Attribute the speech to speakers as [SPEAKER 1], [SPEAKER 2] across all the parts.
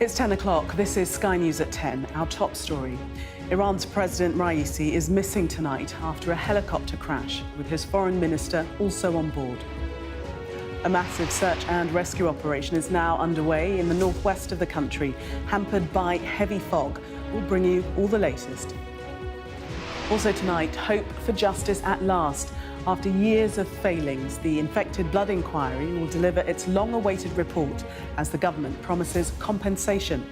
[SPEAKER 1] It's 10 o'clock. This is Sky News at 10. Our top story. Iran's President Raisi is missing tonight after a helicopter crash, with his foreign minister also on board. A massive search and rescue operation is now underway in the northwest of the country, hampered by heavy fog. We'll bring you all the latest. Also tonight, hope for justice at last. After years of failings, the Infected Blood Inquiry will deliver its long-awaited report as the government promises compensation.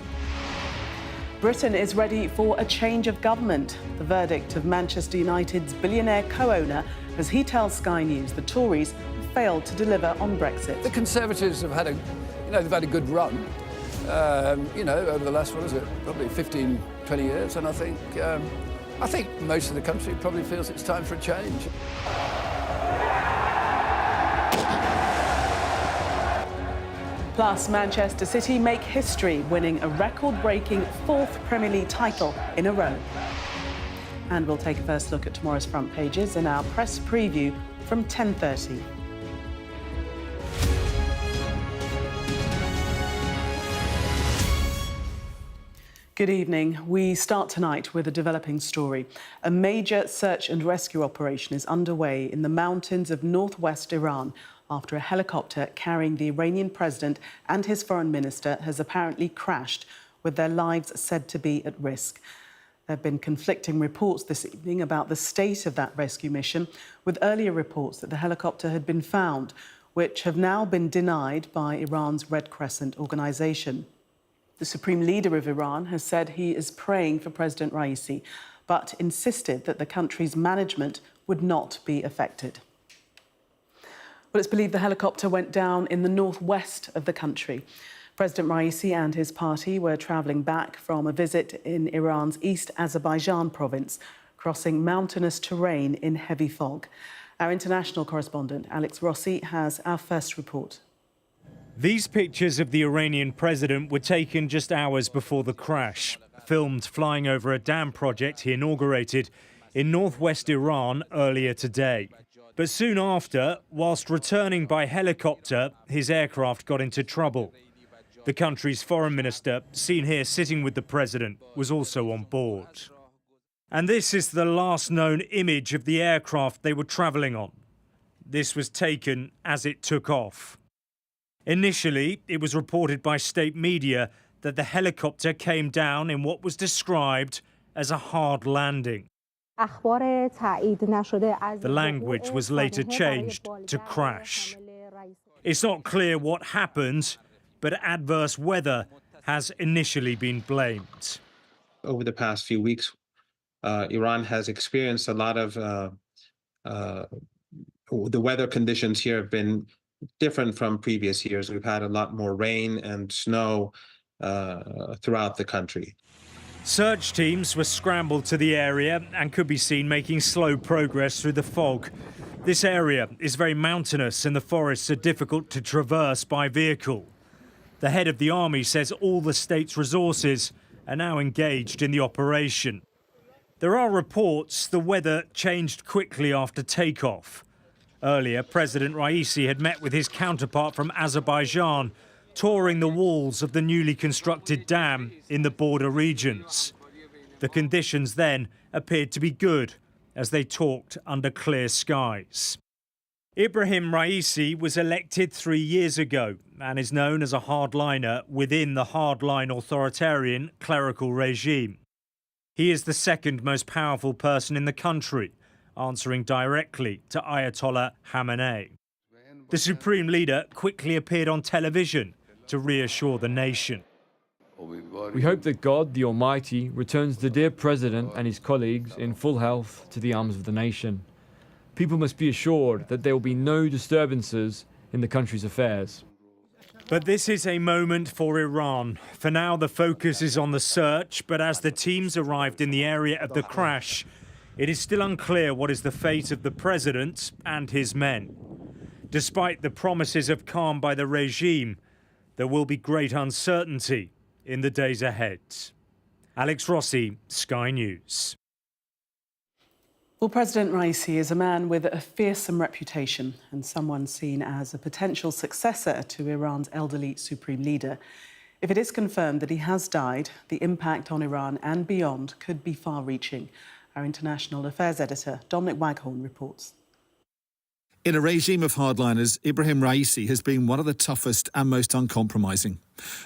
[SPEAKER 1] Britain is ready for a change of government. The verdict of Manchester United's billionaire co-owner, as he tells Sky News the Tories have failed to deliver on Brexit.
[SPEAKER 2] The Conservatives have had they've had a good run, over the last, probably 15, 20 years, and I think most of the country probably feels it's time for a change.
[SPEAKER 1] Plus, Manchester City make history, winning a record-breaking fourth Premier League title in a row. And we'll take a first look at tomorrow's front pages in our press preview from 10:30. Good evening. We start tonight with a developing story. A major search and rescue operation is underway in the mountains of northwest Iran after a helicopter carrying the Iranian president and his foreign minister has apparently crashed, with their lives said to be at risk. There have been conflicting reports this evening about the state of that rescue mission, with earlier reports that the helicopter had been found, which have now been denied by Iran's Red Crescent organisation. The supreme leader of Iran has said he is praying for President Raisi, but insisted that the country's management would not be affected. Well, it's believed the helicopter went down in the northwest of the country. President Raisi and his party were travelling back from a visit in Iran's East Azerbaijan province, crossing mountainous terrain in heavy fog. Our international correspondent, Alex Rossi, has our first report.
[SPEAKER 3] These pictures of the Iranian president were taken just hours before the crash, filmed flying over a dam project he inaugurated in northwest Iran earlier today. But soon after, whilst returning by helicopter, his aircraft got into trouble. The country's foreign minister, seen here sitting with the president, was also on board. And this is the last known image of the aircraft they were travelling on. This was taken as it took off. Initially, it was reported by state media that the helicopter came down in what was described as a hard landing. The language was later changed to crash. It's not clear what happened, but adverse weather has initially been blamed.
[SPEAKER 4] Over the past few weeks, Iran has experienced a lot of the weather conditions here have been different from previous years. We've had a lot more rain and snow throughout the country.
[SPEAKER 3] Search teams were scrambled to the area and could be seen making slow progress through the fog. This area is very mountainous and the forests are difficult to traverse by vehicle. The head of the army says all the state's resources are now engaged in the operation. There are reports the weather changed quickly after takeoff. Earlier, President Raisi had met with his counterpart from Azerbaijan, touring the walls of the newly constructed dam in the border regions. The conditions then appeared to be good as they talked under clear skies. Ebrahim Raisi was elected 3 years ago and is known as a hardliner within the hardline authoritarian clerical regime. He is the second most powerful person in the country, answering directly to Ayatollah Khamenei. The supreme leader quickly appeared on television to reassure the nation.
[SPEAKER 5] We hope that God, the Almighty, returns the dear President and his colleagues in full health to the arms of the nation. People must be assured that there will be no disturbances in the country's affairs.
[SPEAKER 3] But this is a moment for Iran. For now, the focus is on the search, but as the teams arrived in the area of the crash, it is still unclear what is the fate of the president and his men. Despite the promises of calm by the regime, there will be great uncertainty in the days ahead. Alex Rossi, Sky News.
[SPEAKER 1] Well, President Raisi is a man with a fearsome reputation and someone seen as a potential successor to Iran's elderly supreme leader. If it is confirmed that he has died, the impact on Iran and beyond could be far-reaching. Our international affairs editor, Dominic Waghorn, reports.
[SPEAKER 6] In a regime of hardliners, Ebrahim Raisi has been one of the toughest and most uncompromising.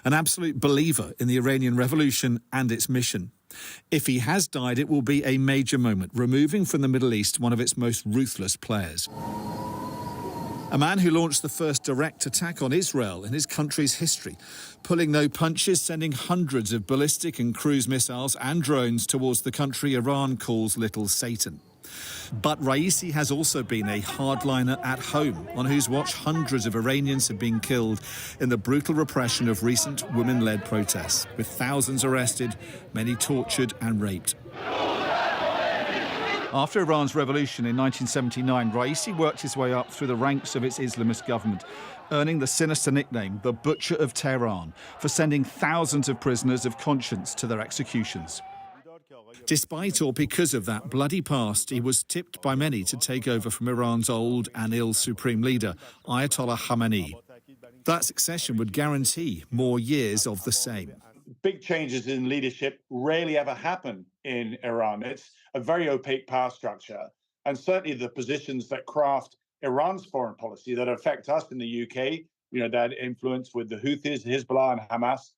[SPEAKER 6] An absolute believer in the Iranian revolution and its mission. If he has died, it will be a major moment, removing from the Middle East one of its most ruthless players. A man who launched the first direct attack on Israel in his country's history, pulling no punches, sending hundreds of ballistic and cruise missiles and drones towards the country Iran calls Little Satan. But Raisi has also been a hardliner at home, on whose watch hundreds of Iranians have been killed in the brutal repression of recent women-led protests, with thousands arrested, many tortured and raped. After Iran's revolution in 1979, Raisi worked his way up through the ranks of its Islamist government, earning the sinister nickname, the Butcher of Tehran, for sending thousands of prisoners of conscience to their executions. Despite or because of that bloody past, he was tipped by many to take over from Iran's old and ill supreme leader, Ayatollah Khamenei. That succession would guarantee more years of the same.
[SPEAKER 7] Big changes in leadership rarely ever happen in Iran. It's a very opaque power structure. And certainly the positions that craft Iran's foreign policy that affect us in the UK, that influence with the Houthis, Hezbollah and Hamas,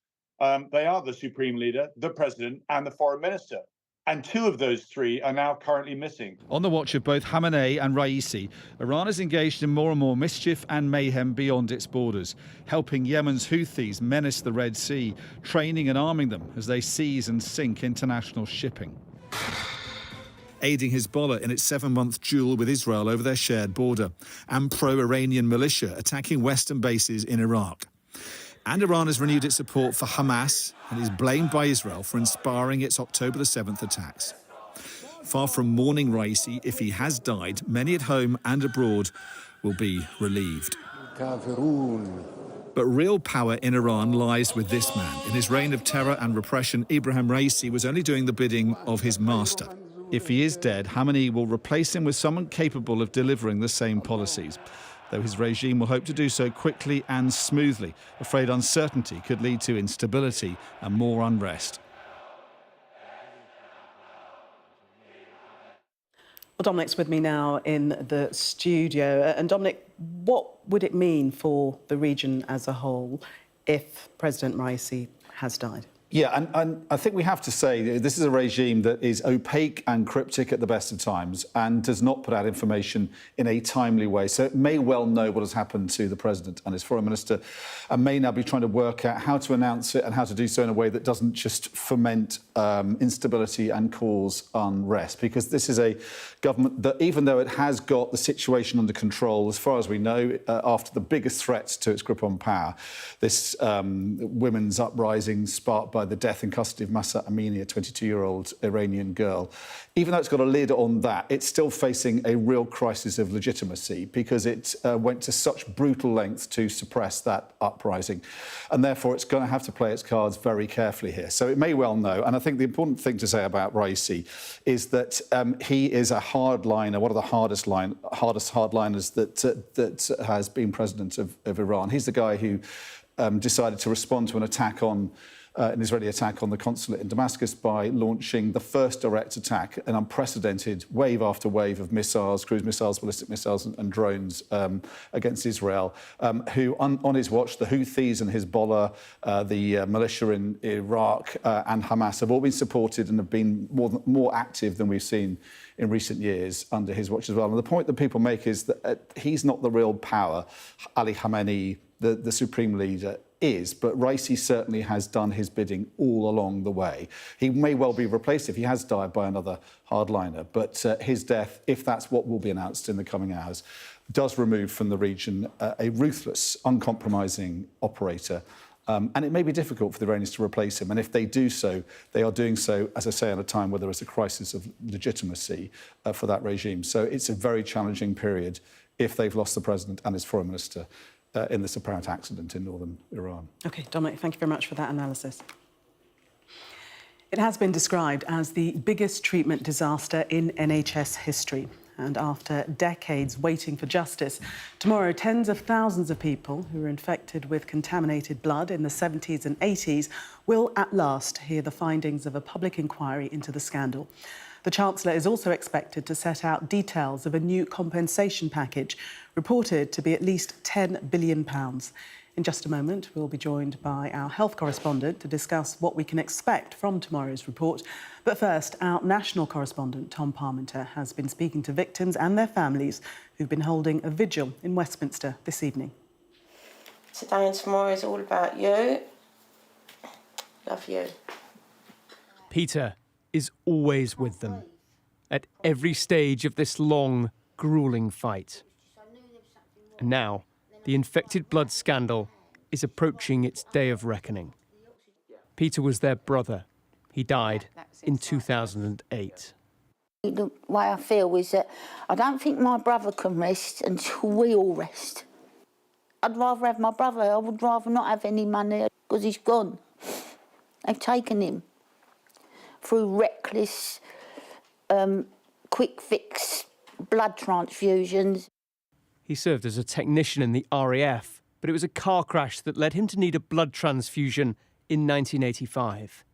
[SPEAKER 7] they are the supreme leader, the president and the foreign minister. And two of those three are now currently missing.
[SPEAKER 6] On the watch of both Khamenei and Raisi, Iran is engaged in more and more mischief and mayhem beyond its borders, helping Yemen's Houthis menace the Red Sea, training and arming them as they seize and sink international shipping. Aiding Hezbollah in its 7-month duel with Israel over their shared border, and pro-Iranian militia attacking Western bases in Iraq. And Iran has renewed its support for Hamas and is blamed by Israel for inspiring its October the 7th attacks. Far from mourning Raisi, if he has died, many at home and abroad will be relieved. But real power in Iran lies with this man. In his reign of terror and repression, Ebrahim Raisi was only doing the bidding of his master. If he is dead, Khamenei will replace him with someone capable of delivering the same policies, though his regime will hope to do so quickly and smoothly, afraid uncertainty could lead to instability and more unrest.
[SPEAKER 1] Well, Dominic's with me now in the studio. And Dominic, what would it mean for the region as a whole if President Raisi has died?
[SPEAKER 8] Yeah, and I think we have to say this is a regime that is opaque and cryptic at the best of times and does not put out information in a timely way. So it may well know what has happened to the president and his foreign minister and may now be trying to work out how to announce it and how to do so in a way that doesn't just foment instability and cause unrest. Because this is a government that, even though it has got the situation under control, as far as we know, after the biggest threats to its grip on power, this women's uprising sparked by the death in custody of Mahsa Amini, a 22-year-old Iranian girl. Even though it's got a lid on that, it's still facing a real crisis of legitimacy because it went to such brutal lengths to suppress that uprising. And therefore, it's going to have to play its cards very carefully here. So it may well know. And I think the important thing to say about Raisi is that he is a hardliner, one of the hardest hardliners that has been president of Iran. He's the guy who decided to respond to an attack on an Israeli attack on the consulate in Damascus by launching the first direct attack, an unprecedented wave after wave of missiles, cruise missiles, ballistic missiles and drones against Israel, who on his watch, the Houthis and Hezbollah, the militia in Iraq and Hamas have all been supported and have been more active than we've seen in recent years under his watch as well. And the point that people make is that he's not the real power. Ali Khamenei, the supreme leader, is, but Raisi certainly has done his bidding all along the way. He may well be replaced if he has died by another hardliner, but his death, if that's what will be announced in the coming hours, does remove from the region a ruthless, uncompromising operator. And it may be difficult for the Iranians to replace him. And if they do so, they are doing so, as I say, at a time where there is a crisis of legitimacy for that regime. So it's a very challenging period if they've lost the president and his foreign minister in this apparent accident in northern Iran. OK,
[SPEAKER 1] Dominic, thank you very much for that analysis. It has been described as the biggest treatment disaster in NHS history. And after decades waiting for justice, tomorrow tens of thousands of people who were infected with contaminated blood in the 70s and 80s will at last hear the findings of a public inquiry into the scandal. The Chancellor is also expected to set out details of a new compensation package, reported to be at least £10 billion. In just a moment, we'll be joined by our health correspondent to discuss what we can expect from tomorrow's report. But first, our national correspondent, Tom Parmenter, has been speaking to victims and their families who've been holding a vigil in Westminster this evening.
[SPEAKER 9] Today and tomorrow is all about you. Love you.
[SPEAKER 10] Peter is always with them at every stage of this long, gruelling fight. And now, the infected blood scandal is approaching its day of reckoning. Peter was their brother. He died in 2008.
[SPEAKER 11] The way I feel is that I don't think my brother can rest until we all rest. I'd rather have my brother. I would rather not have any money because he's gone. They've taken him through reckless, quick fix blood transfusions.
[SPEAKER 10] He served as a technician in the RAF, but it was a car crash that led him to need a blood transfusion in 1985.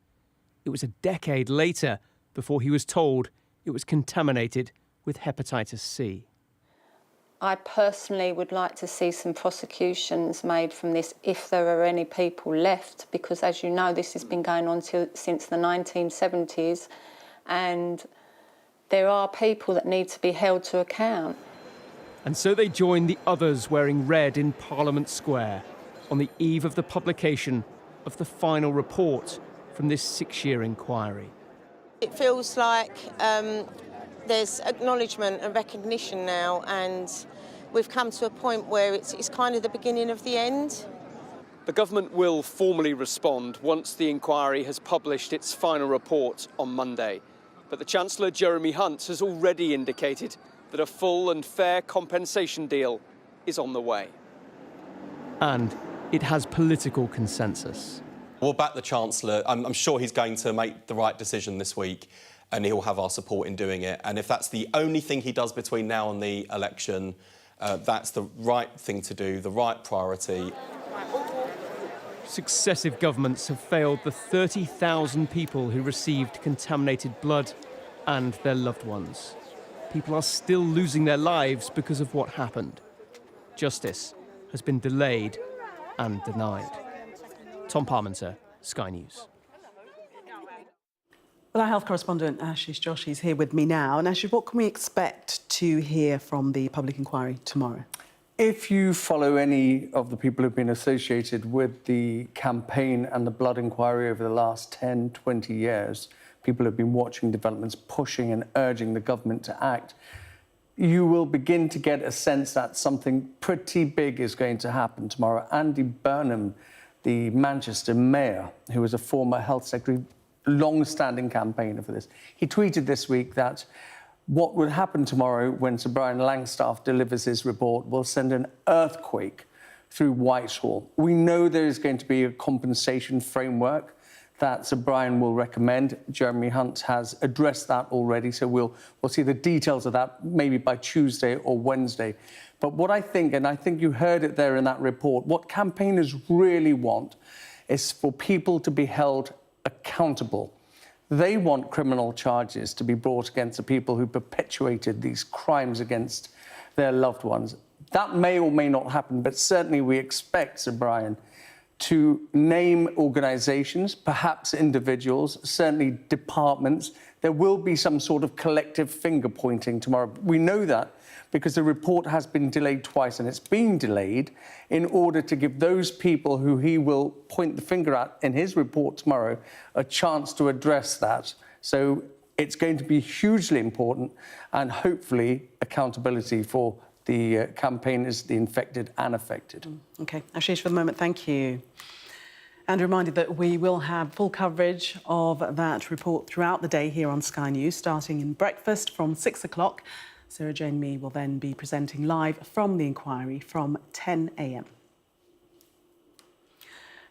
[SPEAKER 10] It was a decade later before he was told it was contaminated with hepatitis C.
[SPEAKER 12] I personally would like to see some prosecutions made from this if there are any people left, because as you know, this has been going on since the 1970s, and there are people that need to be held to account.
[SPEAKER 10] And so they joined the others wearing red in Parliament Square on the eve of the publication of the final report from this 6-year inquiry.
[SPEAKER 9] It feels like there's acknowledgement and recognition now, and we've come to a point where it's kind of the beginning of the end.
[SPEAKER 10] The government will formally respond once the inquiry has published its final report on Monday. But the Chancellor, Jeremy Hunt, has already indicated that a full and fair compensation deal is on the way. And it has political consensus.
[SPEAKER 13] We'll back the Chancellor. I'm sure he's going to make the right decision this week, and he'll have our support in doing it. And if that's the only thing he does between now and the election, that's the right thing to do, the right priority.
[SPEAKER 10] Successive governments have failed the 30,000 people who received contaminated blood and their loved ones. People are still losing their lives because of what happened. Justice has been delayed and denied. Tom Parmenter, Sky News.
[SPEAKER 1] Well, our health correspondent, Ashish Joshi, is here with me now. And Ashish, what can we expect to hear from the public inquiry tomorrow?
[SPEAKER 14] If you follow any of the people who've been associated with the campaign and the blood inquiry over the last 10, 20 years, people have been watching developments, pushing and urging the government to act, you will begin to get a sense that something pretty big is going to happen tomorrow. Andy Burnham, the Manchester mayor, who was a former health secretary, long-standing campaigner for this, he tweeted this week that what would happen tomorrow when Sir Brian Langstaff delivers his report will send an earthquake through Whitehall. We know there is going to be a compensation framework that Sir Brian will recommend. Jeremy Hunt has addressed that already, so we'll see the details of that maybe by Tuesday or Wednesday. But what I think, and I think you heard it there in that report, what campaigners really want is for people to be held accountable. They want criminal charges to be brought against the people who perpetuated these crimes against their loved ones. That may or may not happen, but certainly we expect Sir Brian to name organisations, perhaps individuals, certainly departments. There will be some sort of collective finger-pointing tomorrow. We know that because the report has been delayed twice, and it's being delayed in order to give those people who he will point the finger at in his report tomorrow a chance to address that. So it's going to be hugely important, and hopefully accountability for the campaigners, the infected and affected.
[SPEAKER 1] OK. Ashish, for the moment, thank you. And reminded that we will have full coverage of that report throughout the day here on Sky News, starting in breakfast from 6 o'clock. Sarah Jane Mee will then be presenting live from the inquiry from 10 a.m.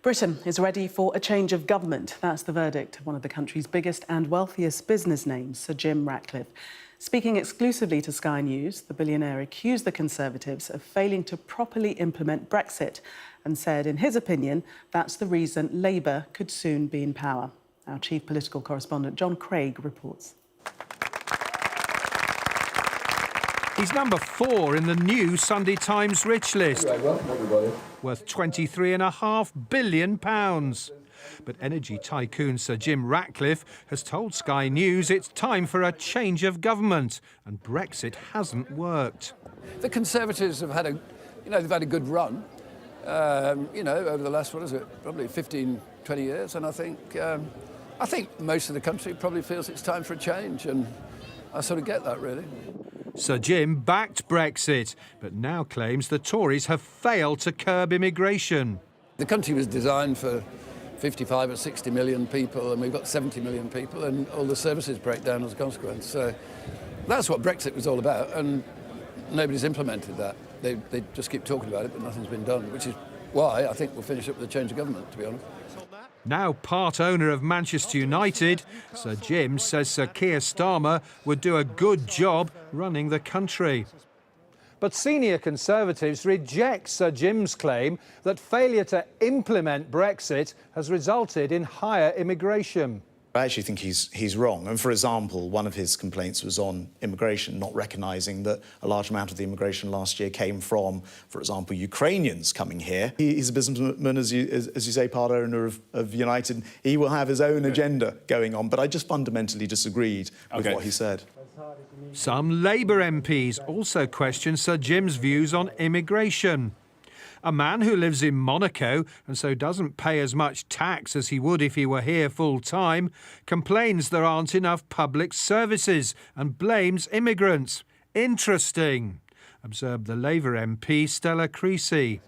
[SPEAKER 1] Britain is ready for a change of government. That's the verdict of one of the country's biggest and wealthiest business names, Sir Jim Ratcliffe. Speaking exclusively to Sky News, the billionaire accused the Conservatives of failing to properly implement Brexit and said, in his opinion, that's the reason Labour could soon be in power. Our chief political correspondent, John Craig, reports.
[SPEAKER 15] He's number 4 in the new Sunday Times rich list, worth £23.5 billion. But energy tycoon Sir Jim Ratcliffe has told Sky News it's time for a change of government, and Brexit hasn't worked.
[SPEAKER 2] The Conservatives have had they've had a good run, over the last, probably 15, 20 years, and I think most of the country probably feels it's time for a change, and I sort of get that, really.
[SPEAKER 15] Sir Jim backed Brexit, but now claims the Tories have failed to curb immigration.
[SPEAKER 2] The country was designed for 55 or 60 million people, and we've got 70 million people, and all the services break down as a consequence. So that's what Brexit was all about, and nobody's implemented that. They just keep talking about it, but nothing's been done, which is why I think we'll finish up with a change of government, to be honest.
[SPEAKER 15] Now part owner of Manchester United, Sir Jim says Sir Keir Starmer would do a good job running the country. But senior Conservatives reject Sir Jim's claim that failure to implement Brexit has resulted in higher immigration.
[SPEAKER 16] I actually think he's wrong. And for example, one of his complaints was on immigration, not recognising that a large amount of the immigration last year came from, for example, Ukrainians coming here. He's a businessman, as you say, part owner of United. He will have his own agenda going on, but I just fundamentally disagreed with what he said.
[SPEAKER 15] Some Labour MPs also question Sir Jim's views on immigration. A man who lives in Monaco and so doesn't pay as much tax as he would if he were here full-time complains there aren't enough public services and blames immigrants. Interesting, observed the Labour MP Stella Creasy.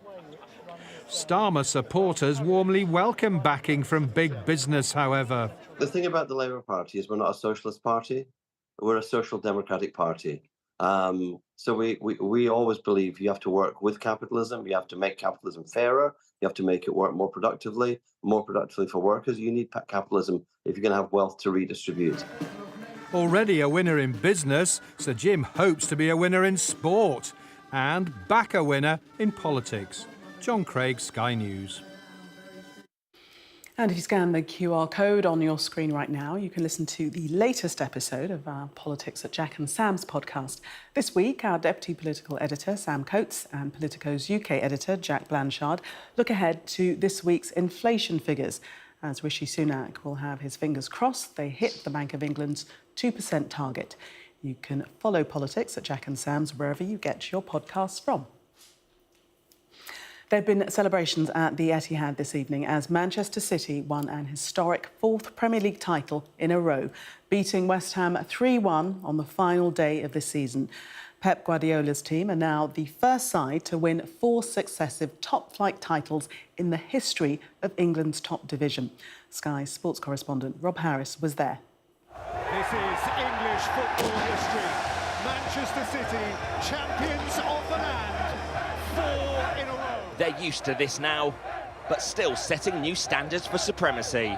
[SPEAKER 15] Starmer supporters warmly welcome backing from big business, however.
[SPEAKER 17] The thing about the Labour Party is we're not a socialist party, we're a social democratic party. So we always believe you have to work with capitalism, you have to make capitalism fairer, you have to make it work more productively for workers. You need capitalism if you're going to have wealth to redistribute.
[SPEAKER 15] Already a winner in business, Sir Jim hopes to be a winner in sport and back a winner in politics. John Craig, Sky News.
[SPEAKER 1] And if you scan the QR code on your screen right now, you can listen to the latest episode of our Politics at Jack and Sam's podcast. This week, our Deputy Political Editor, Sam Coates, and Politico's UK Editor, Jack Blanchard, look ahead to this week's inflation figures, as Rishi Sunak will have his fingers crossed they hit the Bank of England's 2% target. You can follow Politics at Jack and Sam's wherever you get your podcasts from. There have been celebrations at the Etihad this evening as Manchester City won an historic 4th Premier League title in a row, beating West Ham 3-1 on the final day of the season. Pep Guardiola's team are now the first side to win 4 successive top-flight titles in the history of England's top division. Sky sports correspondent Rob Harris was there.
[SPEAKER 18] This is English football history. Manchester City, champions of the land, 4 in a row.
[SPEAKER 19] They're used to this now, but still setting new standards for supremacy.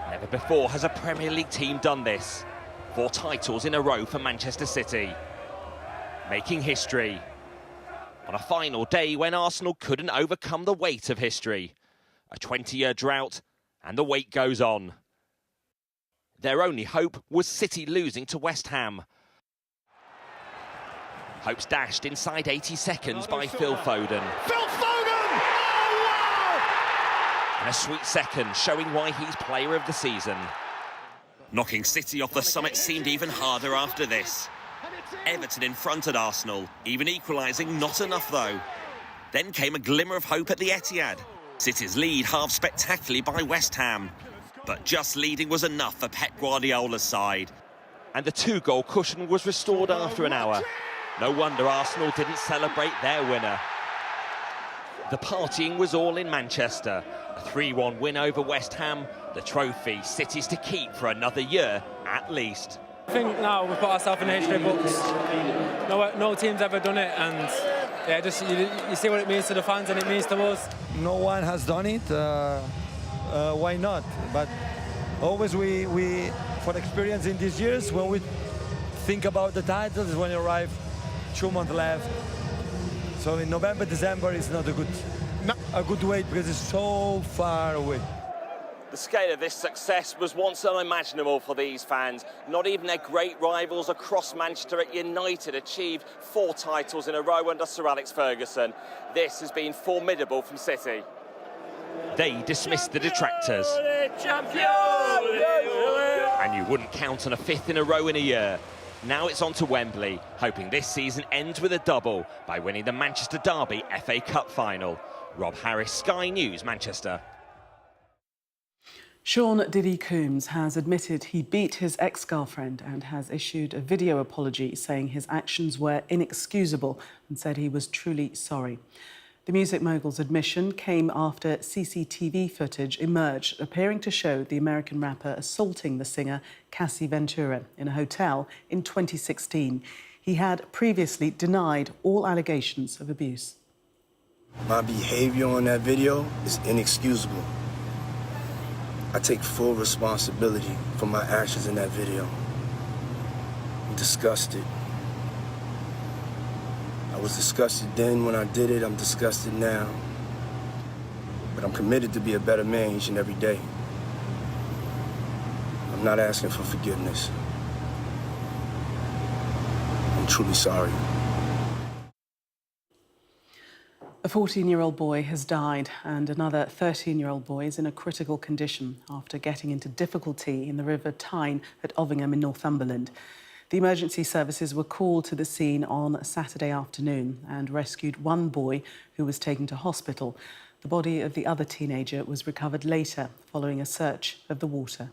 [SPEAKER 19] Never before has a Premier League team done this. 4 titles in a row for Manchester City. Making history. On a final day when Arsenal couldn't overcome the weight of history. A 20-year drought, and the wait goes on. Their only hope was City losing to West Ham. Hopes dashed inside 80 seconds by Phil Foden.
[SPEAKER 18] Phil Foden! Oh, wow!
[SPEAKER 19] And a sweet second showing why he's player of the season. Knocking City off the summit seemed even harder after this. Everton in front at Arsenal, even equalising not enough though. Then came a glimmer of hope at the Etihad. City's lead halved spectacularly by West Ham. But just leading was enough for Pep Guardiola's side. And the 2-goal cushion was restored after an hour. No wonder Arsenal didn't celebrate their winner. The partying was all in Manchester. A 3-1 win over West Ham. The trophy City's to keep for another year at least.
[SPEAKER 20] I think now we've put ourselves in the history books. No team's ever done it, and yeah, just you see what it means to the fans and it means to us.
[SPEAKER 21] No one has done it. Why not? But always we for experience in these years when we think about the title is when you arrive 2 months left. So in November, December is not a good wait because it's so far away.
[SPEAKER 19] The scale of this success was once unimaginable for these fans. Not even their great rivals across Manchester at United achieved 4 titles in a row under Sir Alex Ferguson. This has been formidable from City. They dismissed the detractors. And you wouldn't count on a 5th in a row in a year. Now it's on to Wembley, hoping this season ends with a double by winning the Manchester Derby FA Cup final. Rob Harris, Sky News, Manchester.
[SPEAKER 1] Sean Diddy Coombs has admitted he beat his ex-girlfriend and has issued a video apology saying his actions were inexcusable and said he was truly sorry. The music mogul's admission came after CCTV footage emerged appearing to show the American rapper assaulting the singer Cassie Ventura in a hotel in 2016. He had previously denied all allegations of abuse.
[SPEAKER 4] My behavior on that video is inexcusable. I take full responsibility for my actions in that video. I'm disgusted. I was disgusted then when I did it. I'm disgusted now. But I'm committed to be a better man each and every day. I'm not asking for forgiveness. I'm truly sorry.
[SPEAKER 1] A 14-year-old boy has died and another 13-year-old boy is in a critical condition after getting into difficulty in the River Tyne at Ovingham in Northumberland. The emergency services were called to the scene on Saturday afternoon and rescued one boy who was taken to hospital. The body of the other teenager was recovered later following a search of the water.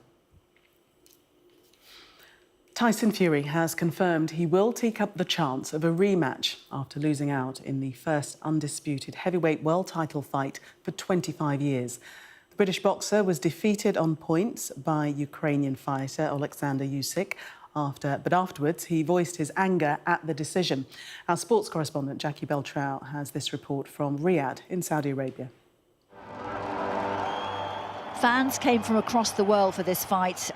[SPEAKER 1] Tyson Fury has confirmed he will take up the chance of a rematch after losing out in the first undisputed heavyweight world title fight for 25 years. The British boxer was defeated on points by Ukrainian fighter Alexander Usyk, but afterwards he voiced his anger at the decision. Our sports correspondent Jackie Beltrao has this report from Riyadh in Saudi Arabia.
[SPEAKER 22] Fans came from across the world for this fight,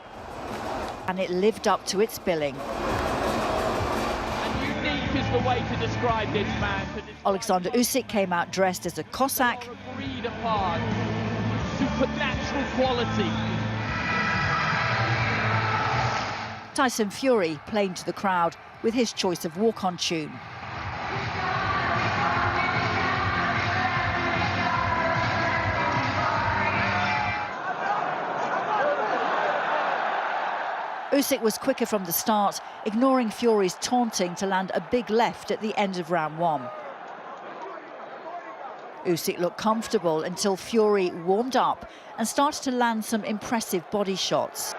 [SPEAKER 22] and it lived up to its billing.
[SPEAKER 23] And unique is the way to describe this man.
[SPEAKER 22] Alexander Usyk came out dressed as a Cossack.
[SPEAKER 23] Breed apart, supernatural quality.
[SPEAKER 22] Tyson Fury playing to the crowd with his choice of walk-on tune. Usyk was quicker from the start, ignoring Fury's taunting to land a big left at the end of round 1. Usyk looked comfortable until Fury warmed up and started to land some impressive body shots.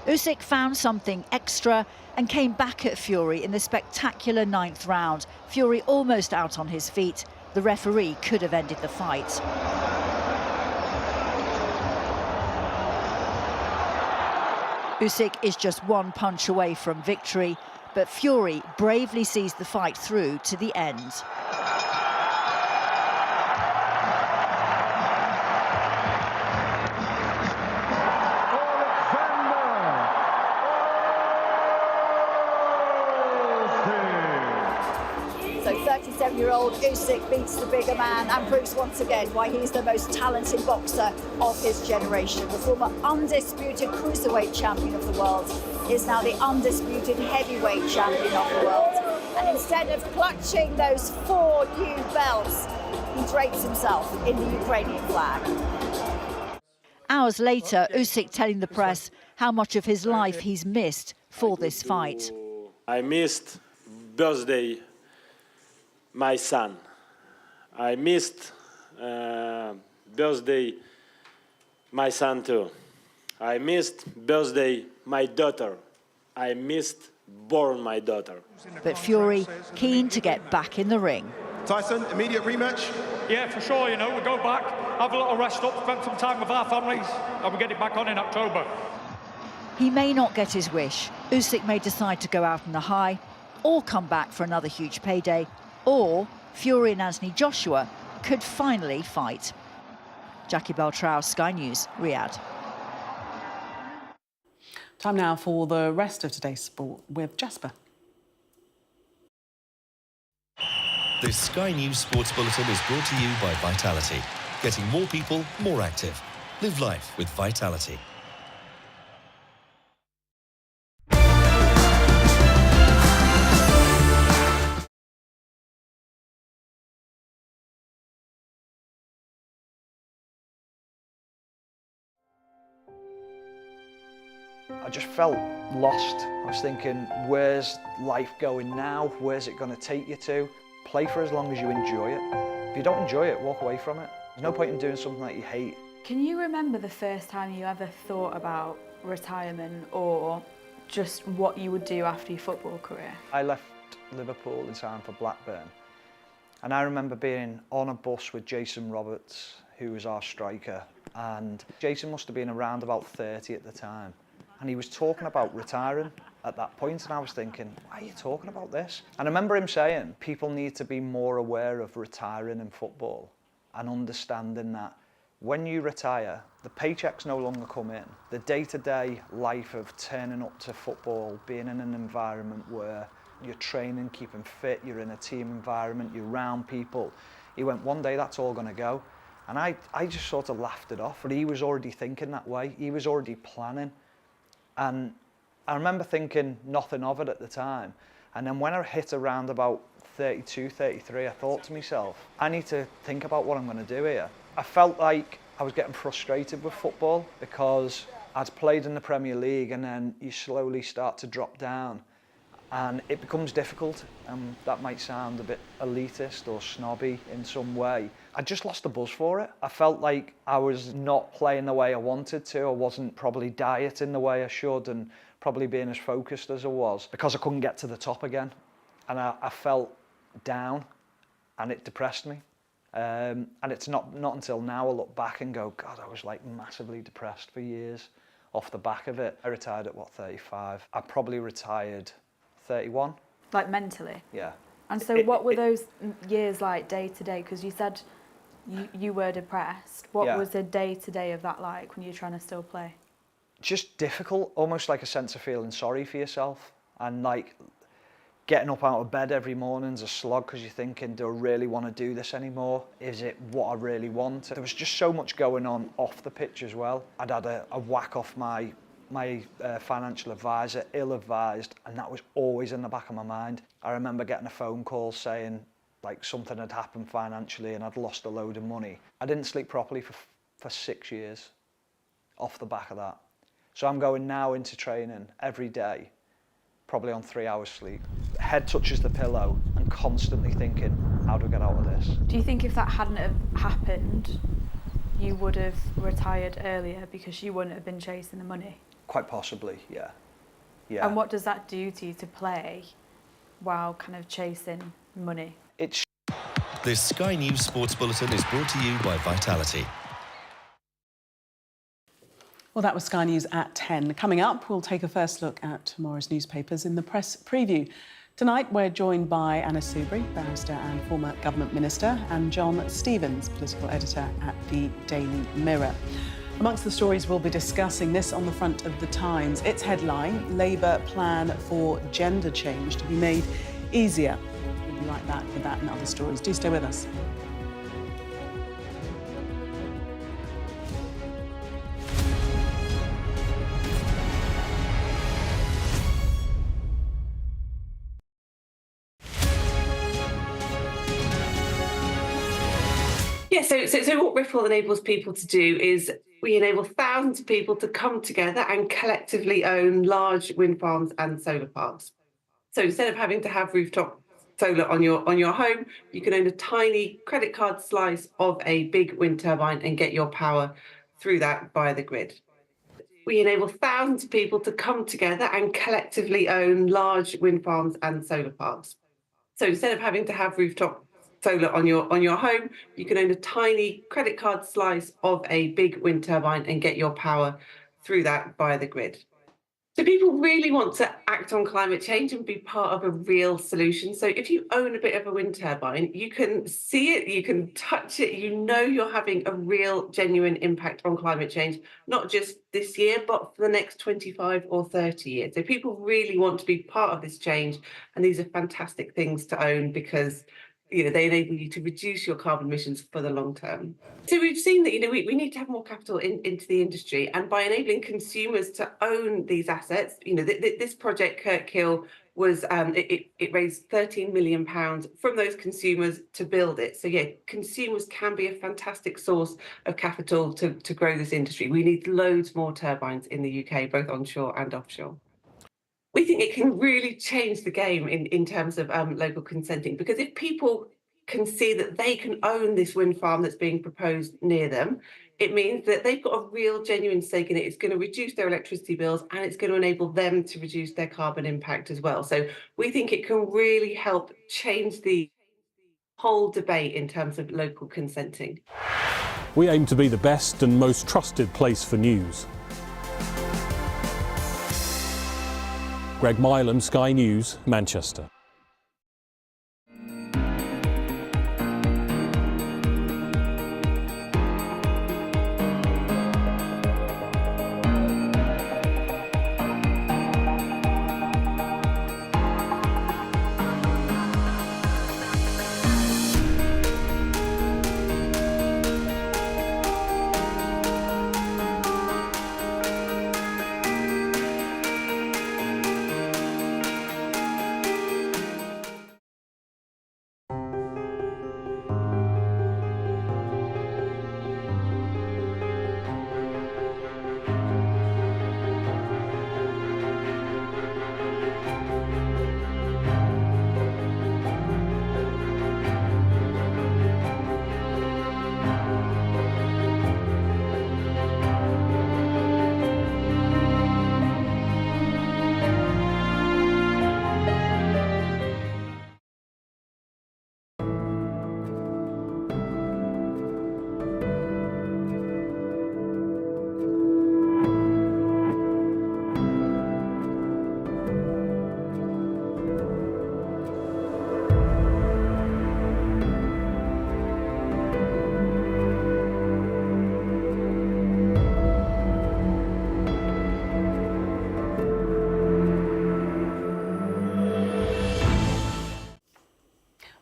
[SPEAKER 22] Usyk found something extra and came back at Fury in the spectacular 9th round. Fury almost out on his feet. The referee could have ended the fight. Usyk is just one punch away from victory, but Fury bravely sees the fight through to the end. So 37-year-old Usyk beats the bigger man and proves once again why he's the most talented boxer of his generation. The former undisputed cruiserweight champion of the world is now the undisputed heavyweight champion of the world. And instead of clutching those 4 new belts, he drapes himself in the Ukrainian flag. Hours later, Usyk telling the press how much of his life he's missed for this fight.
[SPEAKER 24] I missed birthday my son. I missed birthday my son too. I missed birthday my daughter. I missed born my daughter.
[SPEAKER 22] But Fury keen to get back in the ring.
[SPEAKER 25] Tyson, immediate rematch?
[SPEAKER 26] Yeah, for sure, you know, we'll go back, have a little rest up, spend some time with our families, and we'll get it back on in October.
[SPEAKER 22] He may not get his wish. Usyk may decide to go out on a high, or come back for another huge payday, or Fury and Anthony Joshua could finally fight. Jackie Beltrao, Sky News, Riyadh.
[SPEAKER 1] Time now for the rest of today's sport with Jasper.
[SPEAKER 3] This Sky News Sports Bulletin is brought to you by Vitality. Getting more people more active. Live life with Vitality.
[SPEAKER 5] I just felt lost. I was thinking, where's life going now? Where's it going to take you to? Play for as long as you enjoy it. If you don't enjoy it, walk away from it. There's no point in doing something that you hate.
[SPEAKER 6] Can you remember the first time you ever thought about retirement or just what you would do after your football career?
[SPEAKER 5] I left Liverpool in time for Blackburn, and I remember being on a bus with Jason Roberts, who was our striker, and Jason must have been around about 30 at the time. And he was talking about retiring at that point, and I was thinking, why are you talking about this? And I remember him saying, people need to be more aware of retiring in football and understanding that when you retire, the paychecks no longer come in. The day-to-day life of turning up to football, being in an environment where you're training, keeping fit, you're in a team environment, you're around people. He went, one day that's all going to go. And I just sort of laughed it off, but he was already thinking that way. He was already planning. And I remember thinking nothing of it at the time. And then when I hit around about 32, 33, I thought to myself, I need to think about what I'm going to do here. I felt like I was getting frustrated with football because I'd played in the Premier League and then you slowly start to drop down and it becomes difficult. That might sound a bit elitist or snobby in some way. I just lost the buzz for it. I felt like I was not playing the way I wanted to. I wasn't probably dieting the way I should and probably being as focused as I was because I couldn't get to the top again. And I felt down and it depressed me. And it's not until now I look back and go, God, I was like massively depressed for years off the back of it. I retired at, 35? I probably retired 31.
[SPEAKER 6] Like mentally?
[SPEAKER 5] Yeah.
[SPEAKER 6] And so what were those years like day to day? Because you said you were depressed. What was the day to day of that like when you're trying to still play?
[SPEAKER 5] Just difficult, almost like a sense of feeling sorry for yourself. And like getting up out of bed every morning's a slog because you're thinking, do I really want to do this anymore? Is it what I really want? There was just so much going on off the pitch as well. I'd had a whack off my financial advisor, ill-advised, and that was always in the back of my mind. I remember getting a phone call saying like something had happened financially and I'd lost a load of money. I didn't sleep properly for 6 years off the back of that. So I'm going now into training every day, probably on 3 hours sleep. Head touches the pillow and constantly thinking, how do I get out of this?
[SPEAKER 6] Do you think if that hadn't have happened, you would have retired earlier because you wouldn't have been chasing the money?
[SPEAKER 5] Quite possibly, yeah.
[SPEAKER 6] And what does that do to you to play while kind of chasing money?
[SPEAKER 3] This Sky News Sports Bulletin is brought to you by Vitality.
[SPEAKER 1] Well, that was Sky News at 10. Coming up, we'll take a first look at tomorrow's newspapers in the press preview. Tonight, we're joined by Anna Soubry, barrister and former government minister, and John Stevens, political editor at the Daily Mirror. Amongst the stories we'll be discussing, this on the front of the Times. Its headline, Labour plan for gender change to be made easier. We'll be right back with that and other stories. Do stay with us.
[SPEAKER 7] Yeah, so what Ripple enables people to do is we enable thousands of people to come together and collectively own large wind farms and solar parks. So instead of having to have rooftop solar on your home, you can own a tiny credit card slice of a big wind turbine and get your power through that via the grid. We enable thousands of people to come together and collectively own large wind farms and solar parks. So instead of having to have rooftop solar on your home, you can own a tiny credit card slice of a big wind turbine and get your power through that via the grid. So people really want to act on climate change and be part of a real solution. So if you own a bit of a wind turbine, you can see it, you can touch it, you know you're having a real, genuine impact on climate change, not just this year, but for the next 25 or 30 years. So people really want to be part of this change. And these are fantastic things to own because they enable you to reduce your carbon emissions for the long term. So we've seen that, we need to have more capital into the industry, and by enabling consumers to own these assets, this project, Kirkhill, was it raised £13 million from those consumers to build it. So yeah, consumers can be a fantastic source of capital to grow this industry. We need loads more turbines in the UK, both onshore and offshore. We think it can really change the game in terms of local consenting, because if people can see that they can own this wind farm that's being proposed near them, it means that they've got a real genuine stake in it. It's going to reduce their electricity bills, and it's going to enable them to reduce their carbon impact as well. So we think it can really help change the whole debate in terms of local consenting.
[SPEAKER 8] We aim to be the best and most trusted place for news. Greg Milam, Sky News, Manchester.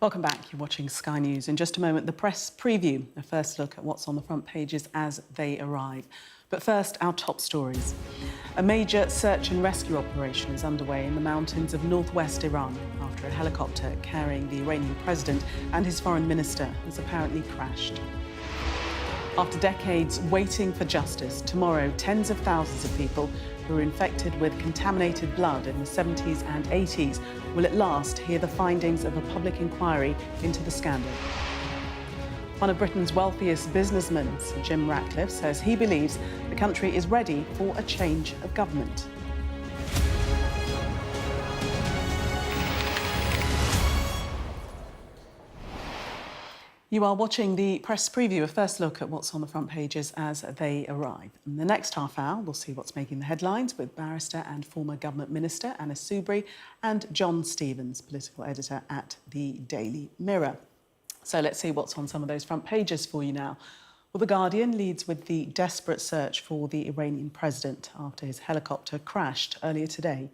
[SPEAKER 1] Welcome back. You're watching Sky News. In just a moment, the press preview, a first look at what's on the front pages as they arrive. But first, our top stories. A major search and rescue operation is underway in the mountains of northwest Iran after a helicopter carrying the Iranian president and his foreign minister has apparently crashed. After decades waiting for justice, tomorrow tens of thousands of people who were infected with contaminated blood in the 70s and 80s will at last hear the findings of a public inquiry into the scandal. One of Britain's wealthiest businessmen, Sir Jim Ratcliffe, says he believes the country is ready for a change of government. You are watching the press preview, a first look at what's on the front pages as they arrive. In the next half hour, we'll see what's making the headlines with barrister and former government minister Anna Soubry and John Stevens, political editor at the Daily Mirror. So let's see what's on some of those front pages for you now. Well, The Guardian leads with the desperate search for the Iranian president after his helicopter crashed earlier today.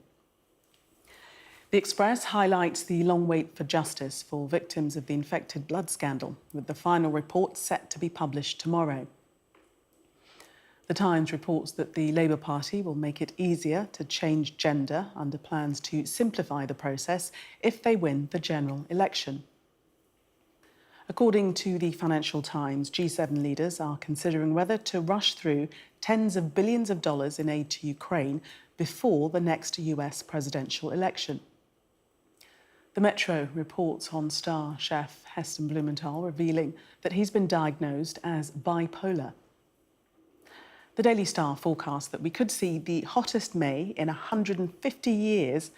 [SPEAKER 1] The Express highlights the long wait for justice for victims of the infected blood scandal, with the final report set to be published tomorrow. The Times reports that the Labour Party will make it easier to change gender under plans to simplify the process if they win the general election. According to the Financial Times, G7 leaders are considering whether to rush through tens of billions of dollars in aid to Ukraine before the next US presidential election. The Metro reports on star chef Heston Blumenthal revealing that he's been diagnosed as bipolar. The Daily Star forecasts that we could see the hottest May in 150 years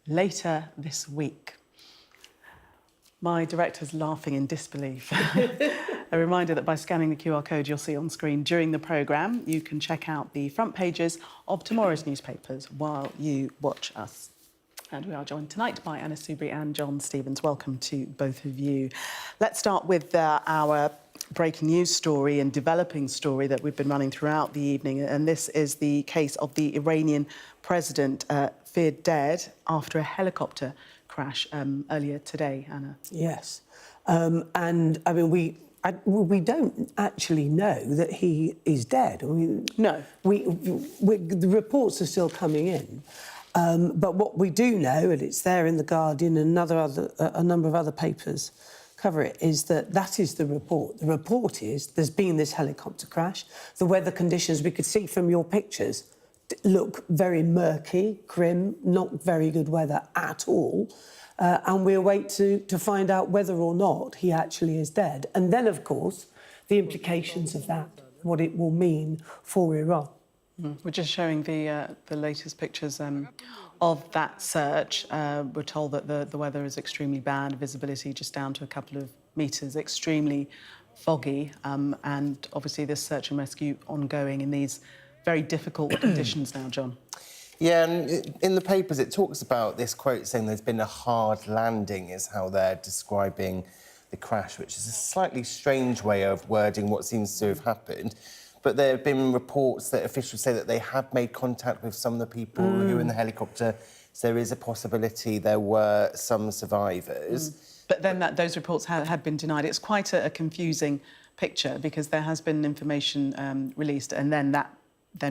[SPEAKER 1] later this week. My director's laughing in disbelief. A reminder that by scanning the QR code you'll see on screen during the programme, you can check out the front pages of tomorrow's newspapers while you watch us. And we are joined tonight by Anna Soubry and John Stevens. Welcome to both of you. Let's start with our breaking news story and developing story that we've been running throughout the evening. And this is the case of the Iranian president feared dead after a helicopter crash earlier today, Anna.
[SPEAKER 9] Yes. And, I mean, we don't actually know that he is dead. I mean,
[SPEAKER 1] no.
[SPEAKER 9] The reports are still coming in. But what we do know, and it's there in The Guardian and a number of other papers cover it, is that is the report. The report is there's been this helicopter crash. The weather conditions, we could see from your pictures, look very murky, grim, not very good weather at all. And we'll wait to find out whether or not he actually is dead. And then, of course, the implications of that, what it will mean for Iran.
[SPEAKER 1] We're just showing the latest pictures of that search. We're told that the weather is extremely bad, visibility just down to a couple of metres, extremely foggy, and obviously this search and rescue ongoing in these very difficult conditions now, John.
[SPEAKER 10] Yeah, and in the papers it talks about this quote saying there's been a hard landing is how they're describing the crash, which is a slightly strange way of wording what seems to have happened. But there have been reports that officials say that they have made contact with some of the people who were in the helicopter. So there is a possibility there were some survivors.
[SPEAKER 1] But then those reports had been denied. It's quite a confusing picture because there has been information released and then that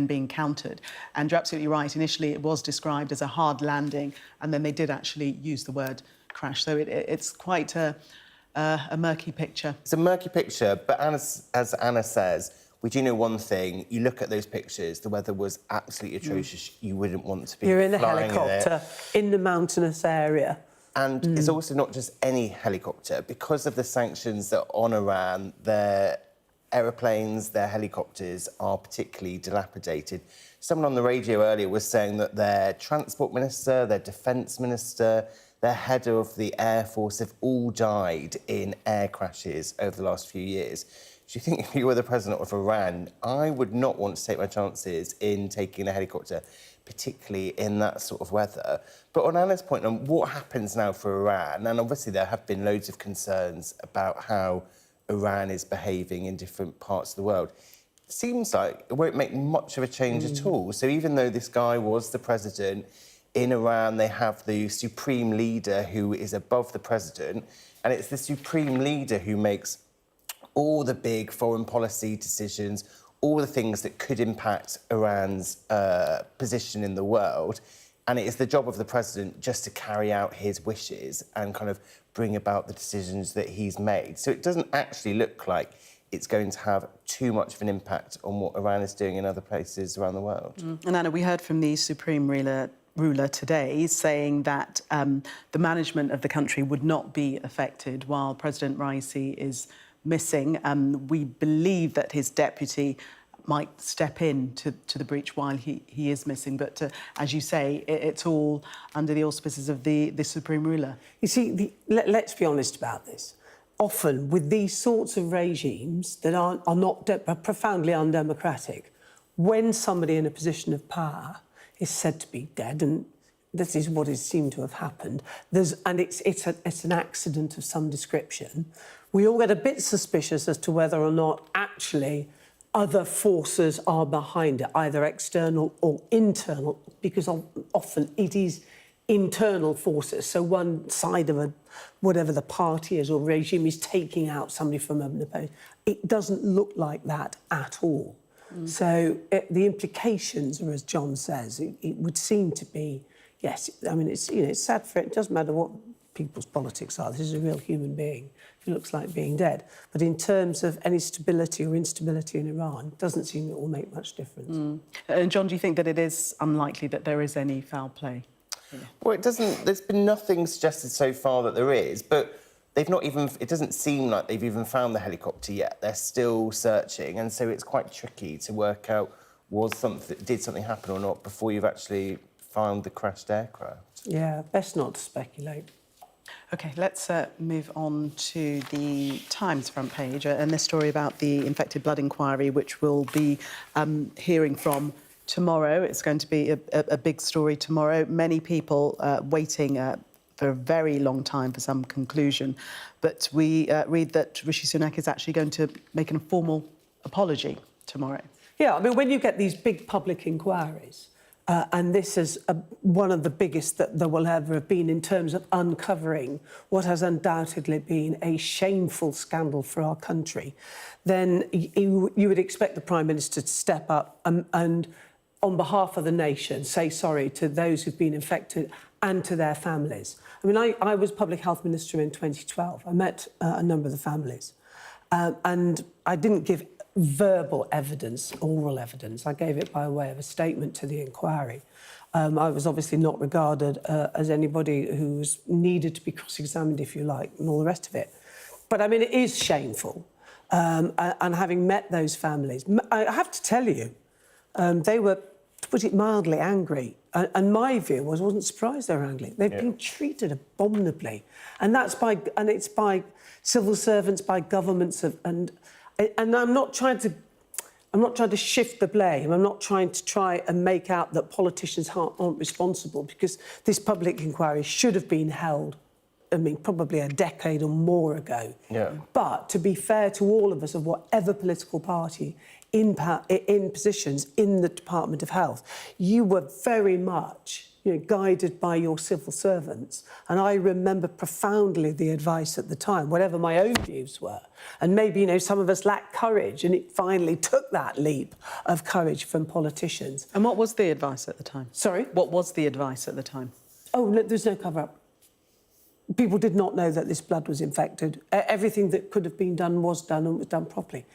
[SPEAKER 1] being countered. And you're absolutely right. Initially, it was described as a hard landing and then they did actually use the word crash. So it's quite a murky picture.
[SPEAKER 10] It's a murky picture, but as Anna says, we do know one thing. You look at those pictures, the weather was absolutely atrocious. You wouldn't want to be
[SPEAKER 9] You're in a
[SPEAKER 10] flying
[SPEAKER 9] helicopter in the mountainous area.
[SPEAKER 10] And it's also not just any helicopter. Because of the sanctions that are on Iran, their aeroplanes, their helicopters are particularly dilapidated. Someone on the radio earlier was saying that their transport minister, their defence minister, their head of the Air Force have all died in air crashes over the last few years. Do you think if you were the president of Iran, I would not want to take my chances in taking a helicopter, particularly in that sort of weather? But on Anna's point on what happens now for Iran, and obviously there have been loads of concerns about how Iran is behaving in different parts of the world, it seems like it won't make much of a change at all. So even though this guy was the president, in Iran they have the supreme leader who is above the president, and it's the supreme leader who makes all the big foreign policy decisions, all the things that could impact Iran's position in the world. And it is the job of the president just to carry out his wishes and kind of bring about the decisions that he's made. So it doesn't actually look like it's going to have too much of an impact on what Iran is doing in other places around the world.
[SPEAKER 1] And Anna, we heard from the supreme ruler today saying that the management of the country would not be affected while President Raisi is missing. We believe that his deputy might step in to the breach while he is missing. But as you say, it's all under the auspices of the supreme ruler.
[SPEAKER 9] You see, let's be honest about this. Often with these sorts of regimes that are profoundly undemocratic, when somebody in a position of power is said to be dead, and this is what has seemed to have happened, and it's an accident of some description, we all get a bit suspicious as to whether or not actually other forces are behind it, either external or internal, because often it is internal forces. So one side of whatever the party is or regime is taking out somebody from an opponent. It doesn't look like that at all. So the implications are, as John says, it would seem to be, yes, I mean, it's sad for it. It doesn't matter what people's politics are. This is a real human being who looks like being dead. But in terms of any stability or instability in Iran, it doesn't seem it will make much difference.
[SPEAKER 1] And John, do you think that it is unlikely that there is any foul play?
[SPEAKER 10] Well, it doesn't. There's been nothing suggested so far that there is, but they've not even. It doesn't seem like they've even found the helicopter yet. They're still searching, and so it's quite tricky to work out did something happen or not before you've actually found the crashed aircraft.
[SPEAKER 9] Yeah, best not to speculate.
[SPEAKER 1] OK, let's move on to the Times front page and this story about the infected blood inquiry, which we'll be hearing from tomorrow. It's going to be a big story tomorrow. Many people waiting for a very long time for some conclusion. But we read that Rishi Sunak is actually going to make an formal apology tomorrow.
[SPEAKER 9] Yeah, I mean, when you get these big public inquiries, and this is one of the biggest that there will ever have been in terms of uncovering what has undoubtedly been a shameful scandal for our country, then you would expect the Prime Minister to step up and on behalf of the nation, say sorry to those who've been infected and to their families. I mean, I was Public Health Minister in 2012. I met a number of the families. And I didn't give verbal evidence, oral evidence. I gave it by way of a statement to the inquiry. I was obviously not regarded as anybody who was needed to be cross-examined, if you like, and all the rest of it. But, I mean, it is shameful. And having met those families, I have to tell you, they were, to put it mildly, angry. And my view was, I wasn't surprised they were angry. They've been treated abominably. And it's by civil servants, by governments, and I'm not trying to shift the blame. I'm not trying to make out that politicians aren't responsible, because this public inquiry should have been held, I mean, probably a decade or more ago. Yeah. But to be fair to all of us, of whatever political party in positions in the Department of Health, you were very much guided by your civil servants. And I remember profoundly the advice at the time, whatever my own views were. And maybe, some of us lacked courage, and it finally took that leap of courage from politicians.
[SPEAKER 1] And what was the advice at the time?
[SPEAKER 9] Sorry?
[SPEAKER 1] What was the advice at the time?
[SPEAKER 9] Oh, no, there's no cover-up. People did not know that this blood was infected. Everything that could have been done was done, and was done properly.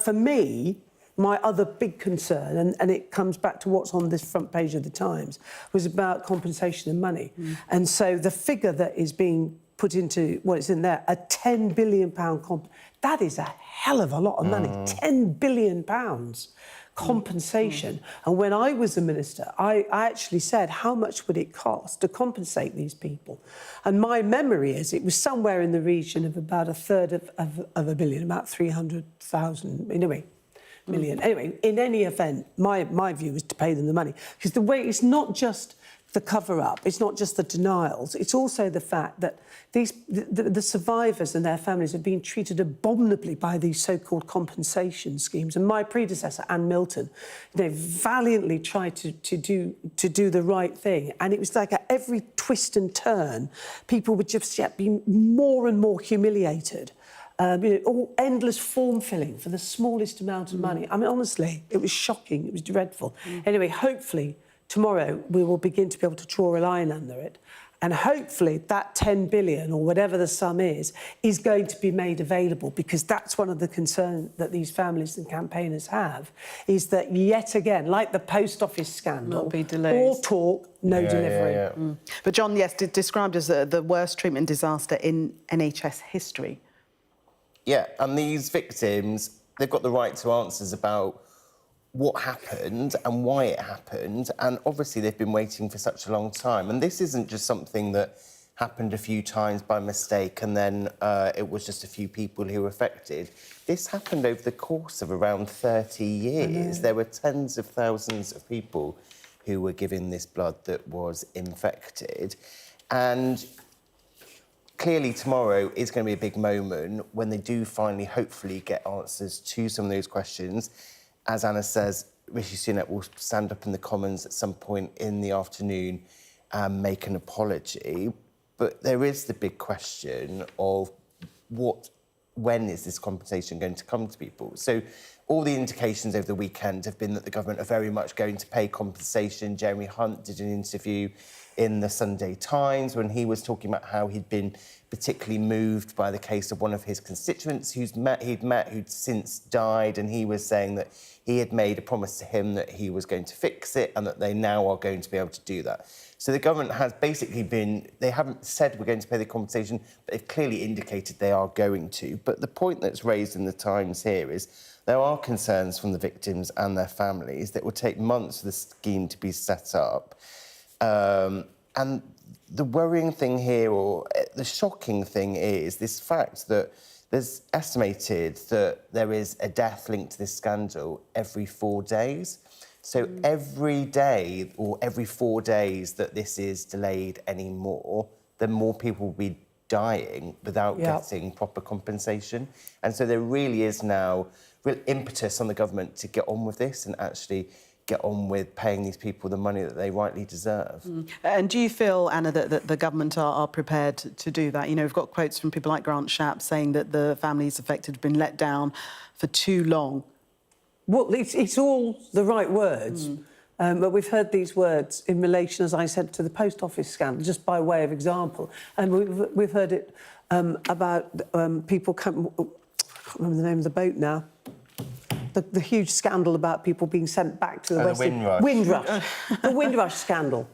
[SPEAKER 9] For me, my other big concern, and it comes back to what's on this front page of the Times, was about compensation and money. And so the figure that is being put into, it's in there, a £10 billion that is a hell of a lot of money. £10 billion compensation. And when I was the minister, I actually said, how much would it cost to compensate these people? And my memory is it was somewhere in the region of about a third of a billion, about 300,000, anyway. Million. Anyway, in any event, my view is to pay them the money. Because the way, it's not just the cover-up, it's not just the denials, it's also the fact that the survivors and their families have been treated abominably by these so-called compensation schemes. And my predecessor, Anne Milton, valiantly tried to do the right thing. And it was like at every twist and turn, people would just be more and more humiliated. All endless form filling for the smallest amount of money. I mean, honestly, it was shocking. It was dreadful. Anyway, hopefully tomorrow we will begin to be able to draw a line under it, and hopefully that 10 billion or whatever the sum is going to be made available, because that's one of the concerns that these families and campaigners have, is that yet again, like the post office scandal,
[SPEAKER 1] not be delays.
[SPEAKER 9] All talk, no delivery.
[SPEAKER 1] But John, yes, described as the worst treatment disaster in NHS history.
[SPEAKER 10] Yeah, and these victims, they've got the right to answers about what happened and why it happened, and obviously they've been waiting for such a long time. And this isn't just something that happened a few times by mistake and then it was just a few people who were affected. This happened over the course of around 30 years. There were tens of thousands of people who were given this blood that was infected. And clearly tomorrow is going to be a big moment when they do finally, hopefully, get answers to some of those questions. As Anna says, Rishi Sunak will stand up in the Commons at some point in the afternoon and make an apology. But there is the big question of when is this compensation going to come to people? So all the indications over the weekend have been that the government are very much going to pay compensation. Jeremy Hunt did an interview in the Sunday Times when he was talking about how he'd been particularly moved by the case of one of his constituents who'd since died, and he was saying that he had made a promise to him that he was going to fix it and that they now are going to be able to do that. So the government has basically they haven't said we're going to pay the compensation, but they've clearly indicated they are going to. But the point that's raised in the Times here is there are concerns from the victims and their families that it will take months for the scheme to be set up. And the worrying thing here, or the shocking thing, is this fact that there's estimated that there is a death linked to this scandal every 4 days. So every day or every 4 days that this is delayed anymore, then more people will be dying without getting proper compensation. And so there really is now real impetus on the government to get on with this and actually get on with paying these people the money that they rightly deserve.
[SPEAKER 1] And do you feel, Anna, that the government are prepared to do that? You know, we've got quotes from people like Grant Shapps saying that the families affected have been let down for too long.
[SPEAKER 9] Well, it's all the right words, but we've heard these words in relation, as I said, to the post office scandal, just by way of example. And we've heard it about people... I can't remember the name of the boat now. The huge scandal about people being sent back to the West.
[SPEAKER 10] The
[SPEAKER 9] Windrush. The Windrush scandal.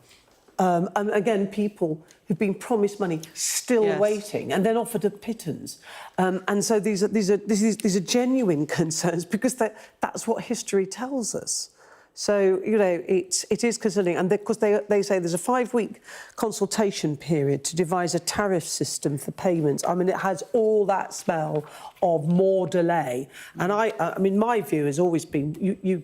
[SPEAKER 9] And again, people who've been promised money still waiting and then offered a pittance. And so these are genuine concerns because that's what history tells us. So, you know, it is concerning. And because they say there's a 5-week consultation period to devise a tariff system for payments. I mean, it has all that smell of more delay. And I mean, my view has always been you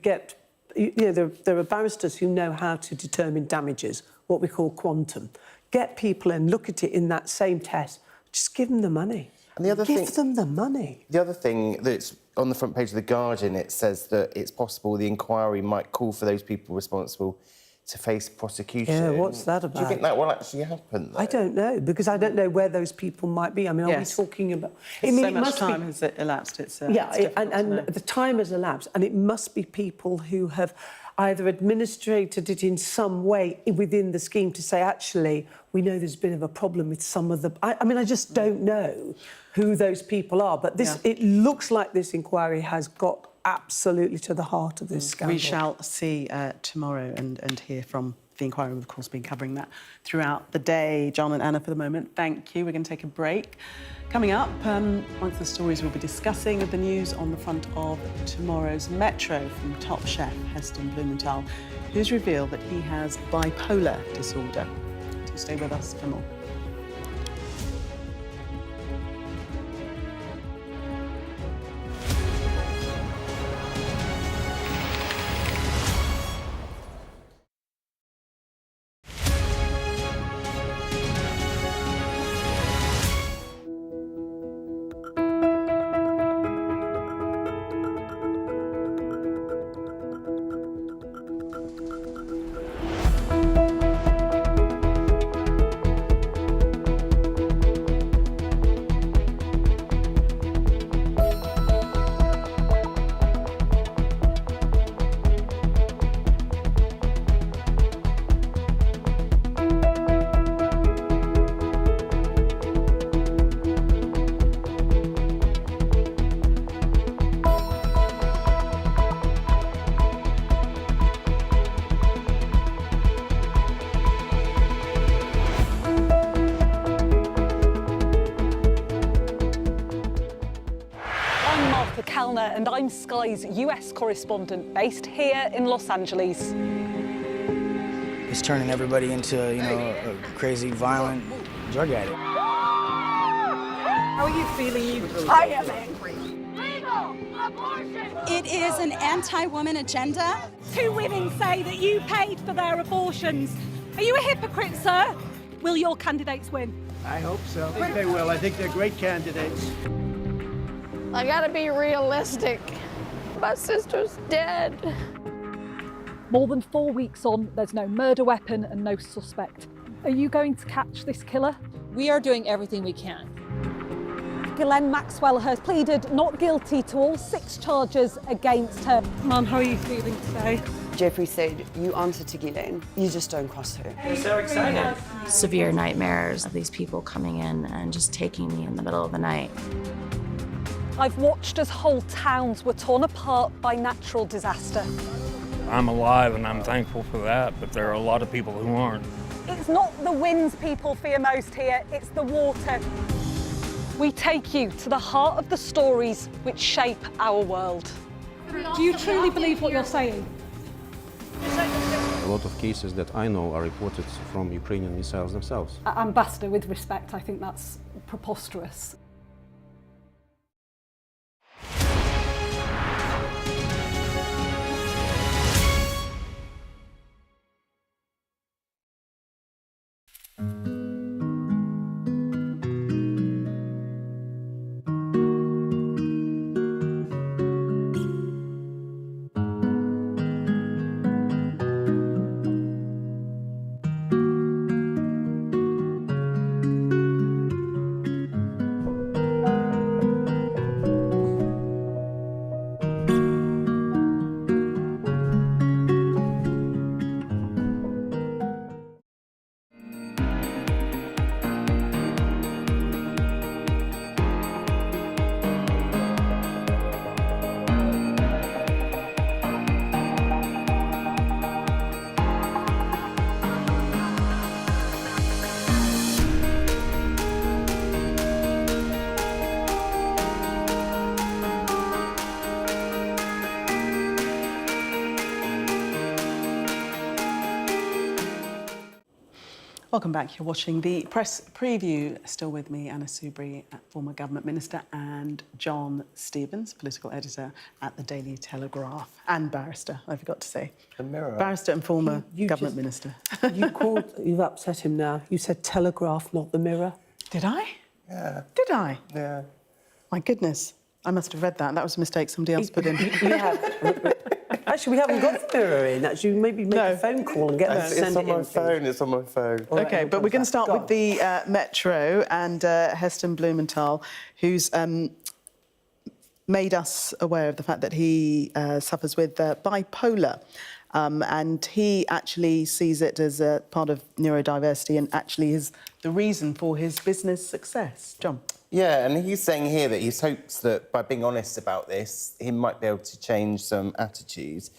[SPEAKER 9] know, there are barristers who know how to determine damages, what we call quantum. Get people in, look at it in that same test. Just give them the money.
[SPEAKER 10] And the other
[SPEAKER 9] give them the money.
[SPEAKER 10] The other thing that's on the front page of The Guardian, it says that it's possible the inquiry might call for those people responsible to face prosecution.
[SPEAKER 9] Yeah, what's that about?
[SPEAKER 10] Do you think that will actually happen, though?
[SPEAKER 9] I don't know, because I don't know where those people might be. I mean, are we talking about...
[SPEAKER 1] I mean, so much time has elapsed, it's
[SPEAKER 9] and the time has elapsed, and it must be people who have either administrated it in some way within the scheme to say, actually, we know there's a bit of a problem with some of the... I mean, I just don't know who those people are, but this it looks like this inquiry has got absolutely to the heart of this scandal.
[SPEAKER 1] We shall see tomorrow and hear from the inquiry. We've, of course, been covering that throughout the day. John and Anna, for the moment, thank you. We're going to take a break. Coming up, amongst the stories we'll be discussing the news on the front of tomorrow's Metro from top chef Heston Blumenthal, who's revealed that he has bipolar disorder. So stay with us for more.
[SPEAKER 2] And I'm Sky's US correspondent based here in Los Angeles.
[SPEAKER 11] It's turning everybody into, you know, a crazy, violent drug addict.
[SPEAKER 2] How are you feeling?
[SPEAKER 22] I am angry.
[SPEAKER 12] Legal abortion! It is an anti-woman agenda.
[SPEAKER 2] 2 women say that you paid for their abortions. Are you a hypocrite, sir? Will your candidates win?
[SPEAKER 13] I hope so. I think they will. I think they're great candidates.
[SPEAKER 22] I gotta be realistic. My sister's dead.
[SPEAKER 2] More than 4 weeks on, there's no murder weapon and no suspect. Are you going to catch this killer?
[SPEAKER 14] We are doing everything we can.
[SPEAKER 2] Ghislaine Maxwell has pleaded not guilty to all 6 charges against her. Mum, how are you feeling today?
[SPEAKER 16] Jeffrey said, you answer to Ghislaine, you just don't cross her.
[SPEAKER 14] We're so excited.
[SPEAKER 27] Severe nightmares of these people coming in and just taking me in the middle of the night.
[SPEAKER 2] I've watched as whole towns were torn apart by natural disaster.
[SPEAKER 28] I'm alive and I'm thankful for that, but there are a lot of people who aren't.
[SPEAKER 2] It's not the winds people fear most here, it's the water. We take you to the heart of the stories which shape our world. Do you truly believe what you're saying?
[SPEAKER 4] A lot of cases that I know are reported from Ukrainian missiles themselves.
[SPEAKER 2] Ambassador, with respect, I think that's preposterous.
[SPEAKER 1] Welcome back. You're watching the press preview. Still with me, Anna Soubry, former government minister, and John Stevens, political editor at the Daily Telegraph, and barrister, I forgot to say.
[SPEAKER 10] The Mirror.
[SPEAKER 1] Barrister and former government minister.
[SPEAKER 9] You've upset him now. You said Telegraph, not the Mirror.
[SPEAKER 1] Did I?
[SPEAKER 10] Yeah.
[SPEAKER 1] Did I?
[SPEAKER 10] Yeah.
[SPEAKER 1] My goodness. I must have read that. That was a mistake somebody else put in.
[SPEAKER 9] Actually, we haven't got the Mirror in. Actually, maybe make a phone call and get them to send it in.
[SPEAKER 10] It's on my phone.
[SPEAKER 1] OK, but we're going to start with the Metro and Heston Blumenthal, who's made us aware of the fact that he suffers with bipolar. And he actually sees it as a part of neurodiversity and actually is the reason for his business success. John?
[SPEAKER 10] Yeah, and he's saying here that he hopes that by being honest about this, he might be able to change some attitudes.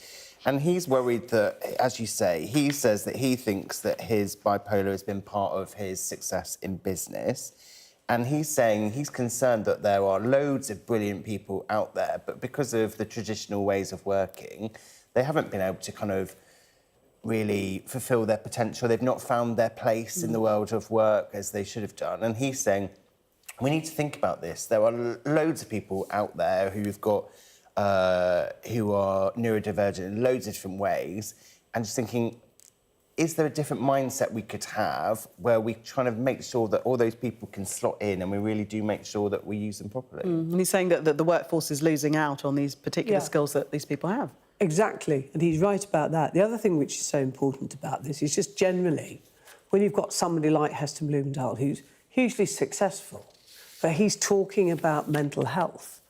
[SPEAKER 10] And he's worried that, as you say, he says that he thinks that his bipolar has been part of his success in business. And he's saying he's concerned that there are loads of brilliant people out there, but because of the traditional ways of working, they haven't been able to kind of really fulfil their potential. They've not found their place in the world of work as they should have done. And he's saying, we need to think about this. There are loads of people out there who've got, who are neurodivergent in loads of different ways, and just thinking, is there a different mindset we could have where we try to make sure that all those people can slot in and we really do make sure that we use them properly?
[SPEAKER 1] And he's saying that the workforce is losing out on these particular skills that these people have.
[SPEAKER 9] Exactly, and he's right about that. The other thing which is so important about this is just generally, when you've got somebody like Heston Blumenthal, who's hugely successful, but he's talking about mental health,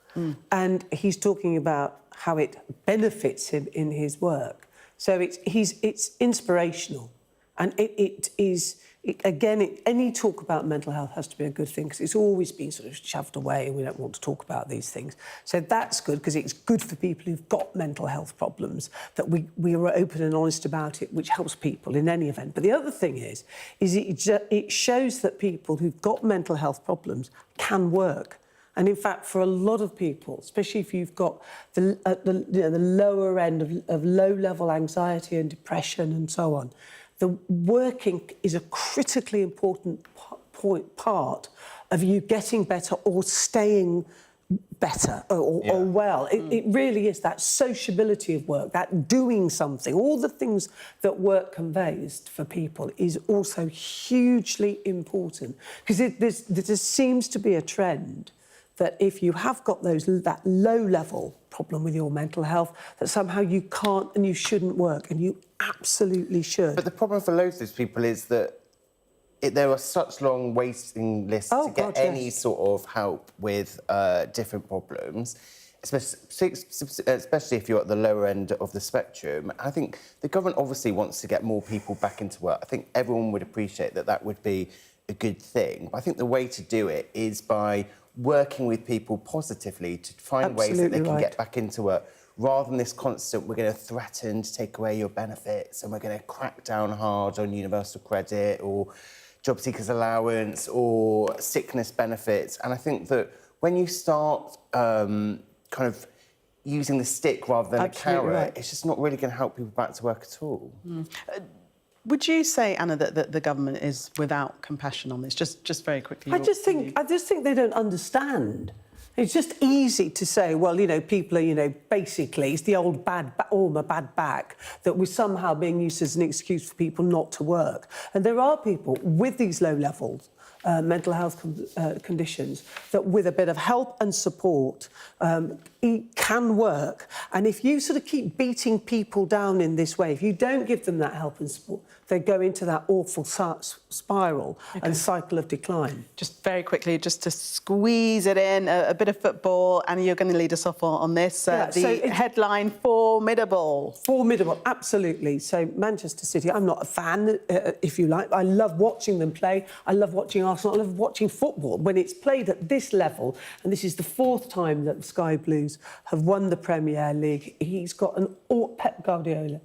[SPEAKER 9] and he's talking about how it benefits him in his work. So it's inspirational, and any talk about mental health has to be a good thing, because it's always been sort of shoved away and we don't want to talk about these things. So that's good, because it's good for people who've got mental health problems that we are open and honest about it, which helps people in any event. But the other thing is it shows that people who've got mental health problems can work. And in fact, for a lot of people, especially if you've got the lower end of low-level anxiety and depression and so on, the working is a critically important part of you getting better or staying better or well. It really is that sociability of work, that doing something, all the things that work conveys for people is also hugely important. Because there seems to be a trend that if you have got that low-level problem with your mental health, that somehow you can't and you shouldn't work, and you absolutely should.
[SPEAKER 10] But the problem for loads of those people is that there are such long waiting lists to get any sort of help with different problems, especially if you're at the lower end of the spectrum. I think the government obviously wants to get more people back into work. I think everyone would appreciate that that would be a good thing. But I think the way to do it is by working with people positively to find ways that they can get back into work, rather than this constant, we're going to threaten to take away your benefits and we're going to crack down hard on universal credit or job seekers allowance or sickness benefits. And I think that when you start kind of using the stick rather than
[SPEAKER 9] Absolutely
[SPEAKER 10] a carrot,
[SPEAKER 9] right.
[SPEAKER 10] it's just not really going to help people back to work at all.
[SPEAKER 1] Would you say, Anna, that the government is without compassion on this? Just very quickly.
[SPEAKER 9] I just think they don't understand. It's just easy to say, well, you know, people are, you know, basically, it's the old bad arm, a bad back, that we're somehow being used as an excuse for people not to work. And there are people with these low levels, mental health conditions, that with a bit of help and support can work. And if you sort of keep beating people down in this way, if you don't give them that help and support, they go into that awful spiral and cycle of decline.
[SPEAKER 1] Just very quickly, just to squeeze it in, a bit of football, and you're going to lead us off on this. The headline, formidable.
[SPEAKER 9] Formidable, absolutely. So Manchester City, I'm not a fan, if you like. I love watching them play. I love watching Arsenal. I love watching football. When it's played at this level, and this is the 4th time that the Sky Blues have won the Premier League, he's got an Pep Guardiola,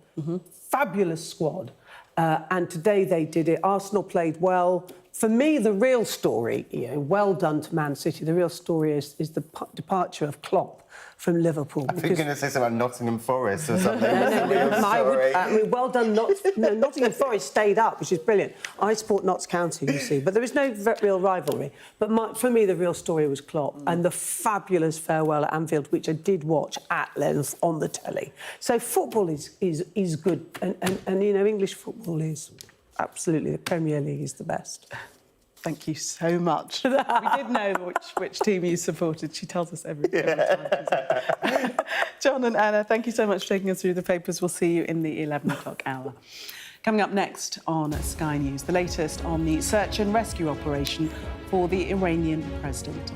[SPEAKER 9] fabulous squad. And today they did it. Arsenal played well. For me, the real story, you know, well done to Man City, the real story is the departure of Klopp from Liverpool.
[SPEAKER 10] I think you're going to say something about Nottingham Forest or something.
[SPEAKER 9] Well done. Nottingham Forest stayed up, which is brilliant. I support Notts County, you see, but there is no real rivalry. But for me, the real story was Klopp and the fabulous farewell at Anfield, which I did watch at length on the telly. So football is good, and you know, English football is absolutely, the Premier League is the best.
[SPEAKER 1] Thank you so much. We did know which team you supported. She tells us every time. John and Anna, thank you so much for taking us through the papers. We'll see you in the 11 o'clock hour. Coming up next on Sky News, the latest on the search and rescue operation for the Iranian president.